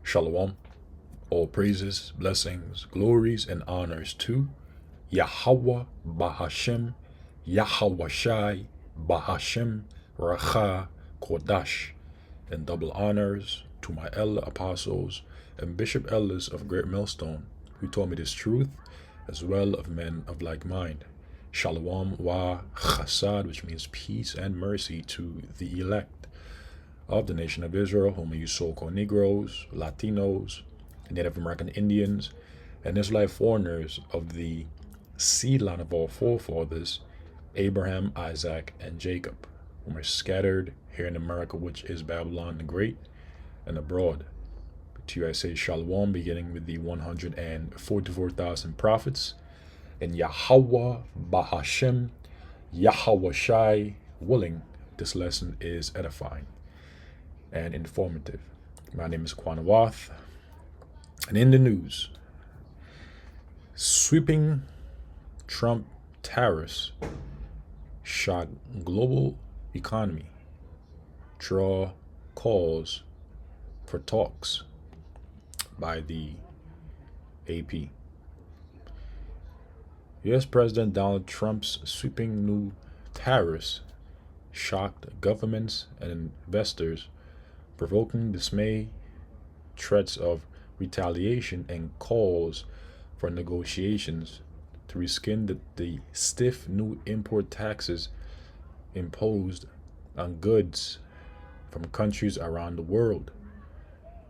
Shalom. All praises, blessings, glories, and honors to Yahweh Bahashem, Yahweh Shai, Bahashem, Racha, Kodash, and double honors to my elder apostles and bishop elders of Great Millstone, who taught me this truth, as well of men of like mind. Shalom wa chasad, which means peace and mercy to the elect of the nation of Israel, whom you so-called Negroes, Latinos, Native American Indians, and Israelite foreigners of the seed line of our forefathers, Abraham, Isaac, and Jacob, whom are scattered here in America, which is Babylon the Great, and abroad. To you I say Shalom, beginning with the 144,000 prophets, and Yahweh Bahashem, Yahweh Shai, willing, this lesson is edifying and informative. My name is Quanawath, and in the news, sweeping Trump tariffs shock global economy, draw calls for talks by the AP. U.S. President Donald Trump's sweeping new tariffs shocked governments and investors, provoking dismay, threats of retaliation, and calls for negotiations to rescind the stiff new import taxes imposed on goods from countries around the world.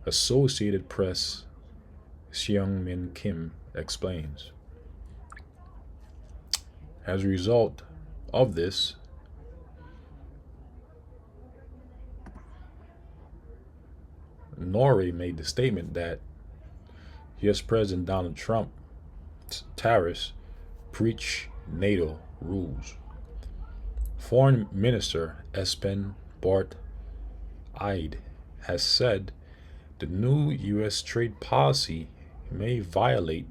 Associated Press Seung Min Kim explains. As a result of this, Norway made the statement that U.S. President Donald Trump's tariffs breach NATO rules. Foreign Minister Espen Barth Eide has said the new U.S. trade policy may violate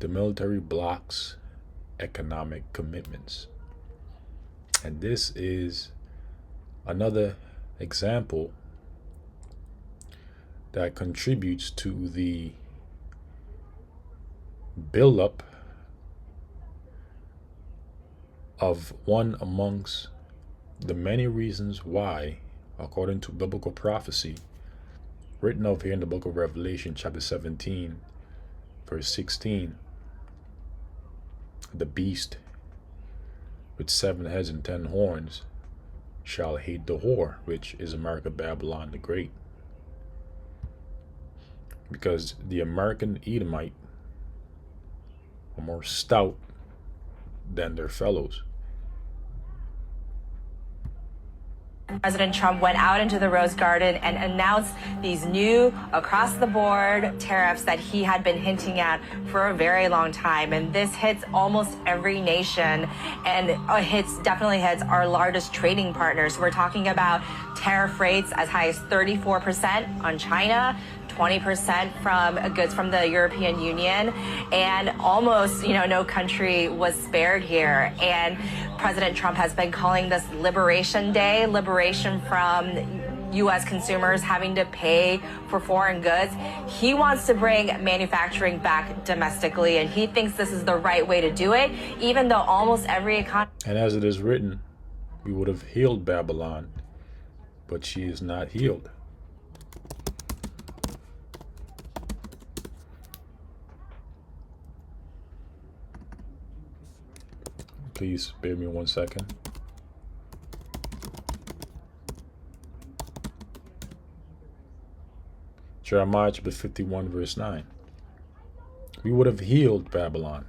the military bloc's economic commitments. And this is another example that contributes to the buildup of one amongst the many reasons why, according to biblical prophecy, written of here in the book of Revelation, chapter 17, verse 16, the beast with 7 heads and 10 horns shall hate the whore, which is America, Babylon the Great. Because the American Edomite are more stout than their fellows. President Trump went out into the Rose Garden and announced these new across-the-board tariffs that he had been hinting at for a very long time. And this hits almost every nation, and definitely hits our largest trading partners. We're talking about tariff rates as high as 34% on China, 20% from goods from the European Union, and almost, no country was spared here. And President Trump has been calling this Liberation Day, liberation from U.S. consumers having to pay for foreign goods. He wants to bring manufacturing back domestically, and he thinks this is the right way to do it, even though almost every economy. And as it is written, we would have healed Babylon, but she is not healed. Please bear me 1 second. Jeremiah chapter 51 verse 9. We would have healed Babylon,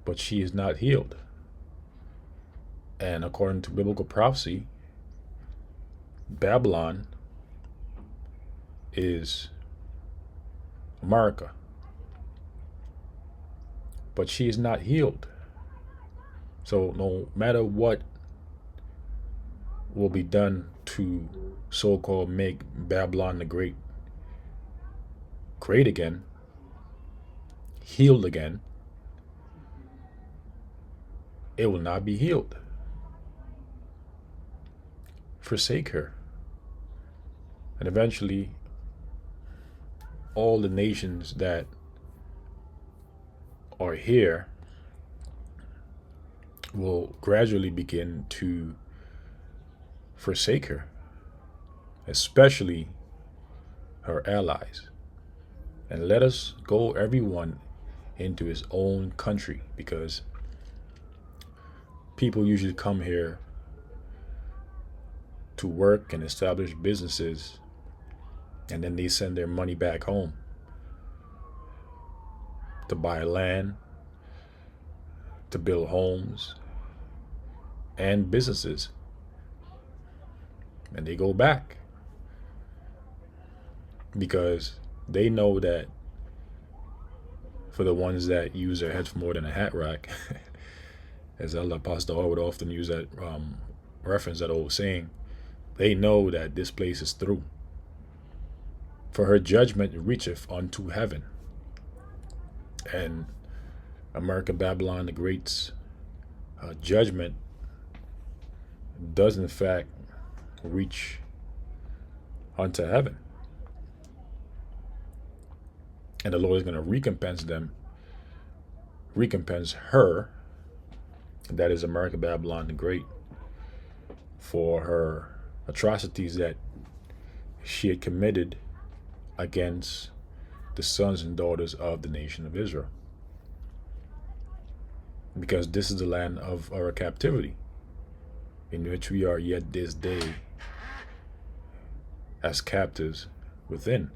but she is not healed. And according to biblical prophecy, Babylon is America, but she is not healed. So no matter what will be done to so-called make Babylon the Great great again, healed again, it will not be healed. Forsake her. And eventually all the nations that are here will gradually begin to forsake her, especially her allies. And let us go, everyone, into his own country, because people usually come here to work and establish businesses, and then they send their money back home to buy land, to build homes and businesses. And they go back because they know that for the ones that use their heads for more than a hat rack, as Elder Apostle would often use that reference, that old saying, they know that this place is through. For her judgment reacheth unto heaven. And America Babylon the Great's judgment does in fact reach unto heaven. And the Lord is going to recompense her, that is America Babylon the Great, for her atrocities that she had committed against the sons and daughters of the nation of Israel. Because this is the land of our captivity, in which we are yet this day as captives within,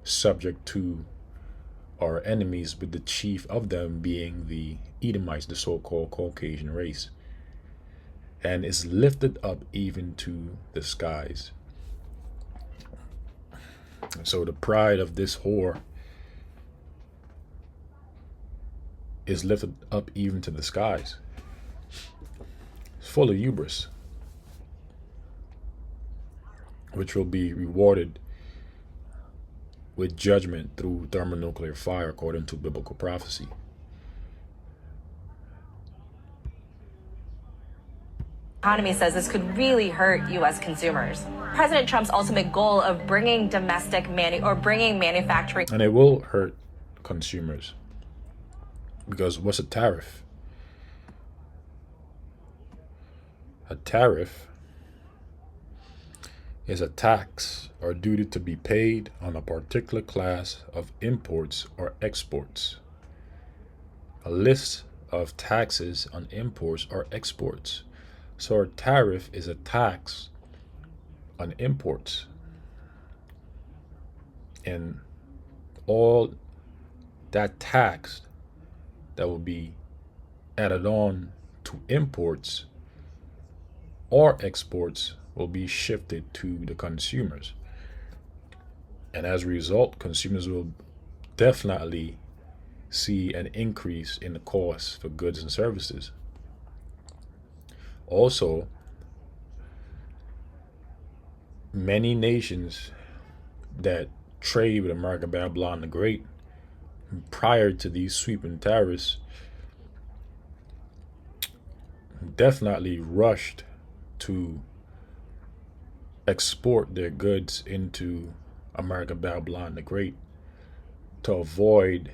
subject to our enemies, with the chief of them being the Edomites, the so-called Caucasian race. And is lifted up even to the skies. And so the pride of this whore is lifted up even to the skies. It's full of hubris, which will be rewarded with judgment through thermonuclear fire, according to biblical prophecy. Economy says this could really hurt U.S. consumers. President Trump's ultimate goal of bringing bringing manufacturing. And it will hurt consumers. Because what's a tariff? A tariff is a tax or duty to be paid on a particular class of imports or exports. A list of taxes on imports or exports. So a tariff is a tax on imports. And all that tax that will be added on to imports or exports will be shifted to the consumers. And as a result, consumers will definitely see an increase in the cost for goods and services. Also, many nations that trade with America Babylon the Great prior to these sweeping tariffs definitely rushed to export their goods into America Babylon the Great to avoid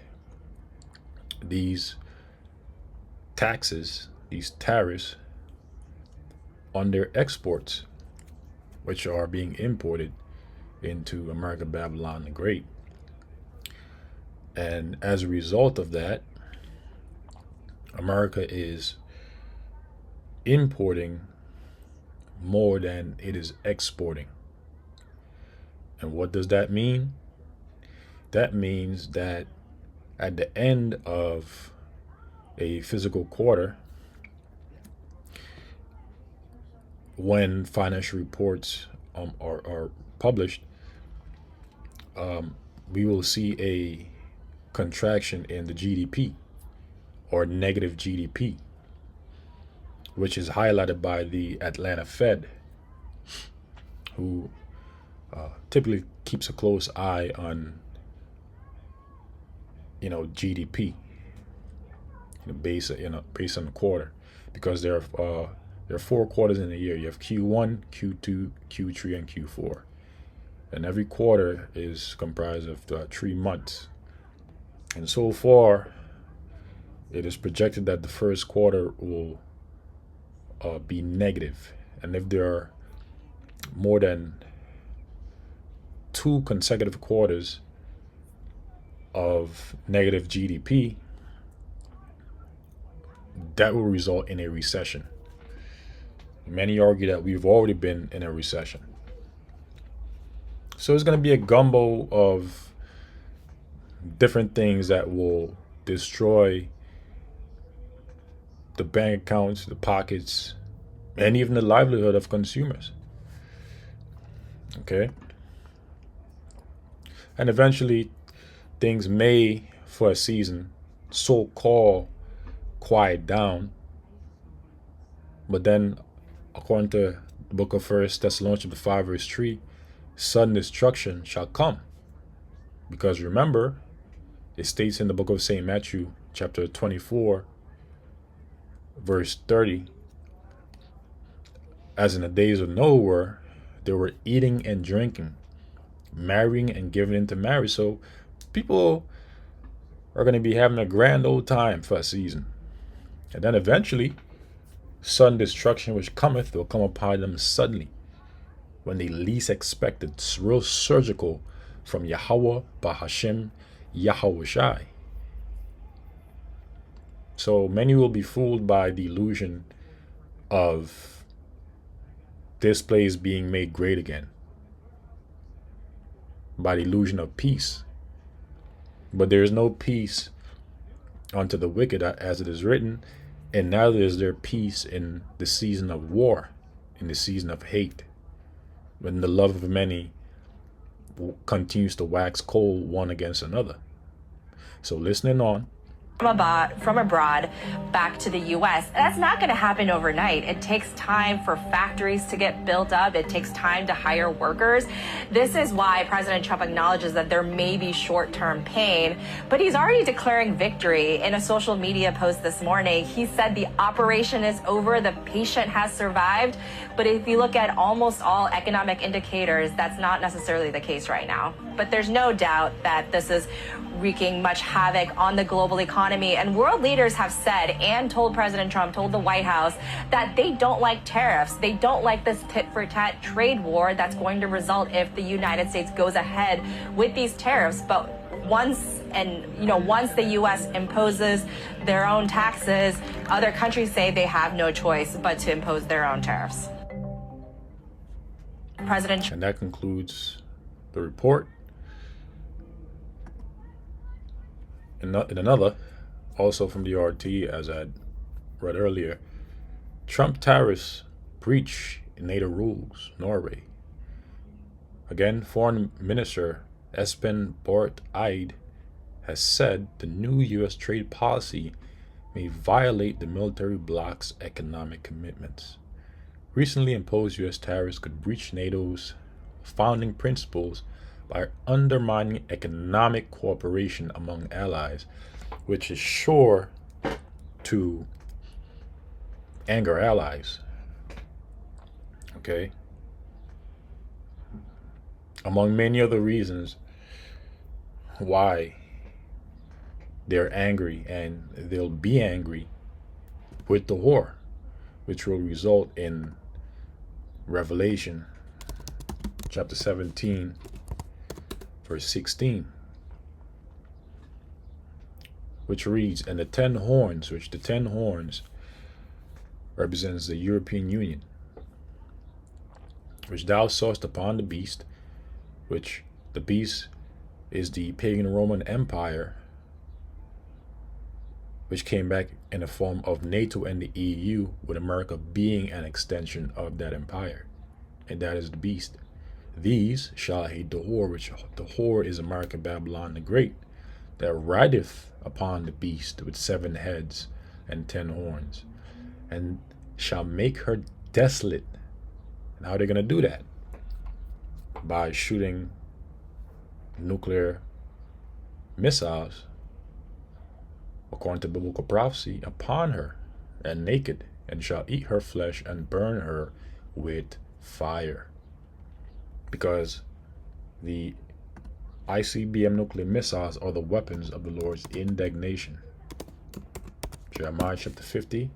these taxes, these tariffs on their exports, which are being imported into America Babylon the Great. And as a result of that, America is importing more than it is exporting. And what does that mean? That means that at the end of a physical quarter, when financial reports are published, we will see a contraction in the GDP, or negative GDP, which is highlighted by the Atlanta Fed, who typically keeps a close eye on GDP, based on the quarter, because there are 4 quarters in a year. You have Q1, Q2, Q3, and Q4. And every quarter is comprised of 3 months. And so far, it is projected that the first quarter will be negative. And if there are more than 2 consecutive quarters of negative GDP, that will result in a recession. Many argue that we've already been in a recession. So it's going to be a gumbo of different things that will destroy the bank accounts, the pockets, and even the livelihood of consumers. Okay? And eventually, things may, for a season, so-called quiet down. But then, according to the book of 1 Thessalonians 5 verse 3, sudden destruction shall come. Because remember, it states in the book of St. Matthew, chapter 24, verse 30, as in the days of Noah, they were eating and drinking, marrying and giving into marriage. So people are going to be having a grand old time for a season. And then eventually, sudden destruction which cometh will come upon them suddenly, when they least expect it. It's real surgical from Yahweh, Bahashem, Yahweh Shai. So many will be fooled by the illusion of this place being made great again, by the illusion of peace. But there is no peace unto the wicked, as it is written, and neither is there peace in the season of war, in the season of hate, when the love of many continues to wax cold one against another. So listening on. From abroad back to the U.S. That's not going to happen overnight. It takes time for factories to get built up. It takes time to hire workers. This is why President Trump acknowledges that there may be short-term pain, but he's already declaring victory. In a social media post this morning, he said the operation is over, the patient has survived. But if you look at almost all economic indicators, that's not necessarily the case right now. But there's no doubt that this is wreaking much havoc on the global economy. And world leaders have said and told President Trump, told the White House, that they don't like tariffs. They don't like this tit-for-tat trade war that's going to result if the United States goes ahead with these tariffs. But once the U.S. imposes their own taxes, other countries say they have no choice but to impose their own tariffs. And that concludes the report. In another, also from the RT, as I read earlier, Trump tariffs breach NATO rules, Norway. Again, Foreign Minister Espen Barth Eide has said the new U.S. trade policy may violate the military bloc's economic commitments. Recently imposed U.S. tariffs could breach NATO's founding principles by undermining economic cooperation among allies, which is sure to anger allies. Okay? Among many other reasons why they're angry, and they'll be angry with the war, which will result in Revelation chapter 17, verse 16, which reads, and the 10 horns, which the 10 horns represents the European Union, which thou sawest upon the beast, which the beast is the pagan Roman Empire, which came back in the form of NATO and the EU, with America being an extension of that empire. And that is the beast. These shall hate the whore, which the whore is America, Babylon the Great, that rideth upon the beast with 7 heads and 10 horns, and shall make her desolate. And how are they going to do that? By shooting nuclear missiles, according to biblical prophecy, upon her, and naked, and shall eat her flesh and burn her with fire. Because The ICBM nuclear missiles are the weapons of the Lord's indignation. Jeremiah chapter 50,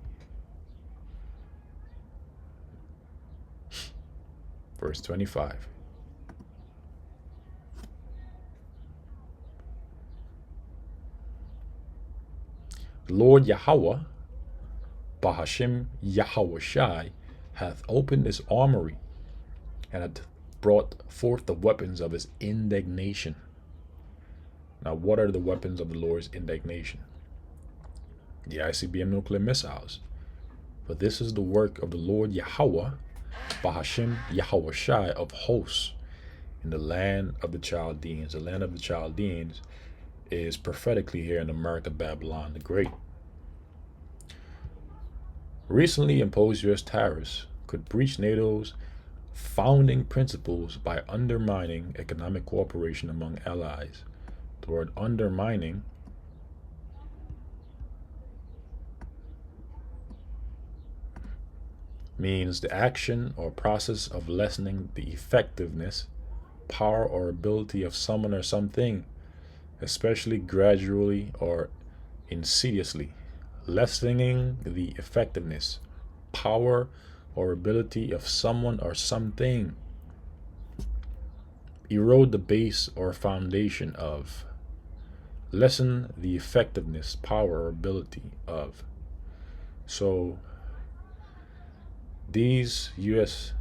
verse 25. The Lord Yahweh, Bahashim Yahweh Shai, hath opened his armory, and hath brought forth the weapons of his indignation. Now, what are the weapons of the Lord's indignation? The ICBM nuclear missiles. For this is the work of the Lord Yahweh, Bahashim Yahweh Shai of hosts, in the land of the Chaldeans. The land of the Chaldeans is prophetically here in America, Babylon the Great. Recently imposed U.S. tariffs could breach NATO's founding principles by undermining economic cooperation among allies. The word undermining means the action or process of lessening the effectiveness, power, or ability of someone or something, especially gradually or insidiously. Lessening the effectiveness, power, or ability of someone or something. Erode the base or foundation of. Lessen the effectiveness, power, or ability of. So these U.S.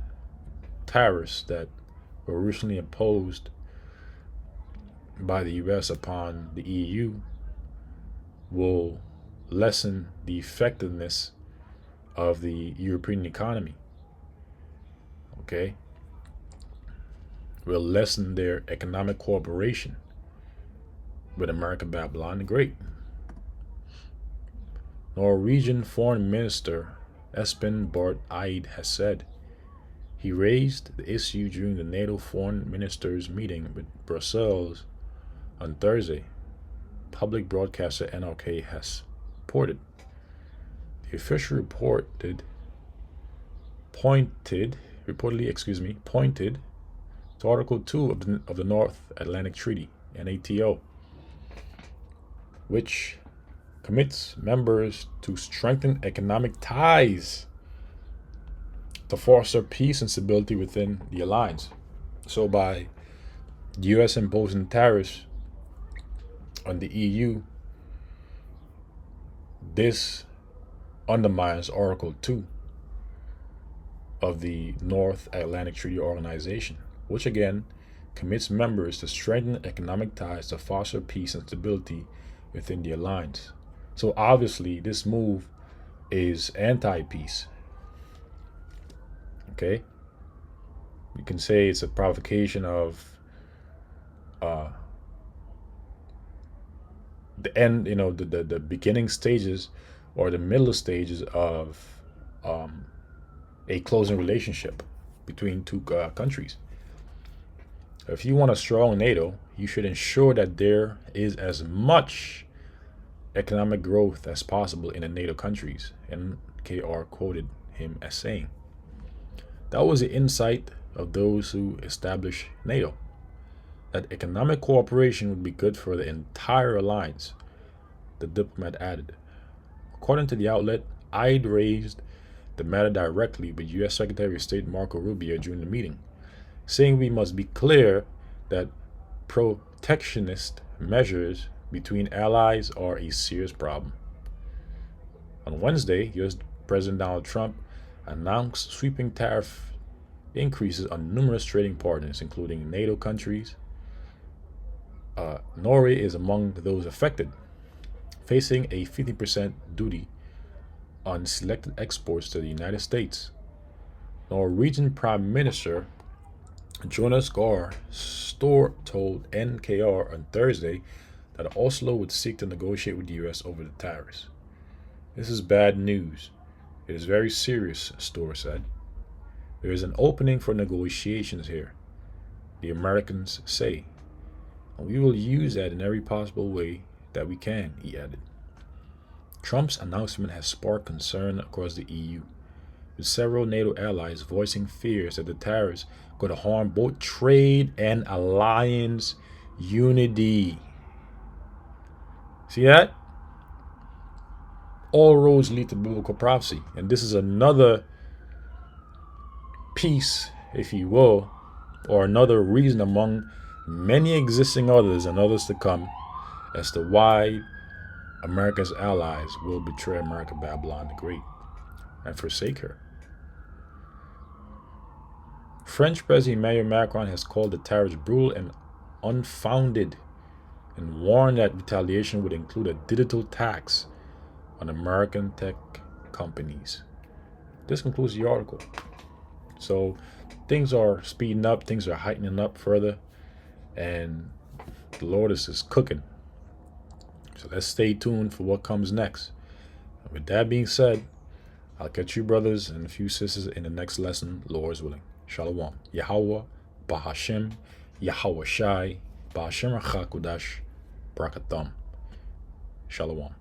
tariffs that were recently imposed by the U.S. upon the EU will lessen the effectiveness of the European economy. Okay? Will lessen their economic cooperation with America, Babylon the Great. Norwegian Foreign Minister Espen Barth Eide has said he raised the issue during the NATO foreign ministers' meeting with Brussels on Thursday. Public broadcaster NRK has reported. The official pointed to Article 2 of the North Atlantic Treaty, NATO, which commits members to strengthen economic ties to foster peace and stability within the alliance. So by the U.S. imposing tariffs on the EU, this undermines Article 2 of the North Atlantic Treaty Organization, which again commits members to strengthen economic ties to foster peace and stability within the alliance. So obviously this move is anti-peace. Okay? You can say it's a provocation of the end, the beginning stages or the middle stages of a closing relationship between two countries. If you want a strong NATO, you should ensure that there is as much economic growth as possible in the NATO countries, NKR quoted him as saying. That was the insight of those who established NATO, that economic cooperation would be good for the entire alliance, the diplomat added. According to the outlet, Eide raised the matter directly with U.S. Secretary of State Marco Rubio during the meeting, saying we must be clear that protectionist measures between allies are a serious problem. On Wednesday, U.S. President Donald Trump announced sweeping tariff increases on numerous trading partners, including NATO countries. Norway is among those affected, facing a 50% duty on selected exports to the United States. Norwegian Prime Minister Jonas Gahr Store told NKR on Thursday that Oslo would seek to negotiate with the U.S. over the tariffs. This is bad news. It is very serious, Store said. There is an opening for negotiations here, the Americans say, and we will use that in every possible way that we can, he added. Trump's announcement has sparked concern across the EU, with several NATO allies voicing fears that the tariffs could harm both trade and alliance unity. See that? All roads lead to biblical prophecy. And this is another piece, if you will, or another reason among many existing others and others to come as to why America's allies will betray America, Babylon the Great, and forsake her. French President Emmanuel Macron has called the tariffs brutal and unfounded and warned that retaliation would include a digital tax on American tech companies. This concludes the article. So things are speeding up, things are heightening up further, and the Lord is just cooking. So let's stay tuned for what comes next. And with that being said, I'll catch you brothers and a few sisters in the next lesson, Lord's willing. Shalom. Yahweh, Bahashem, Yahweh Shai, Bahashem Rachakudash, Brakatham. Shalom.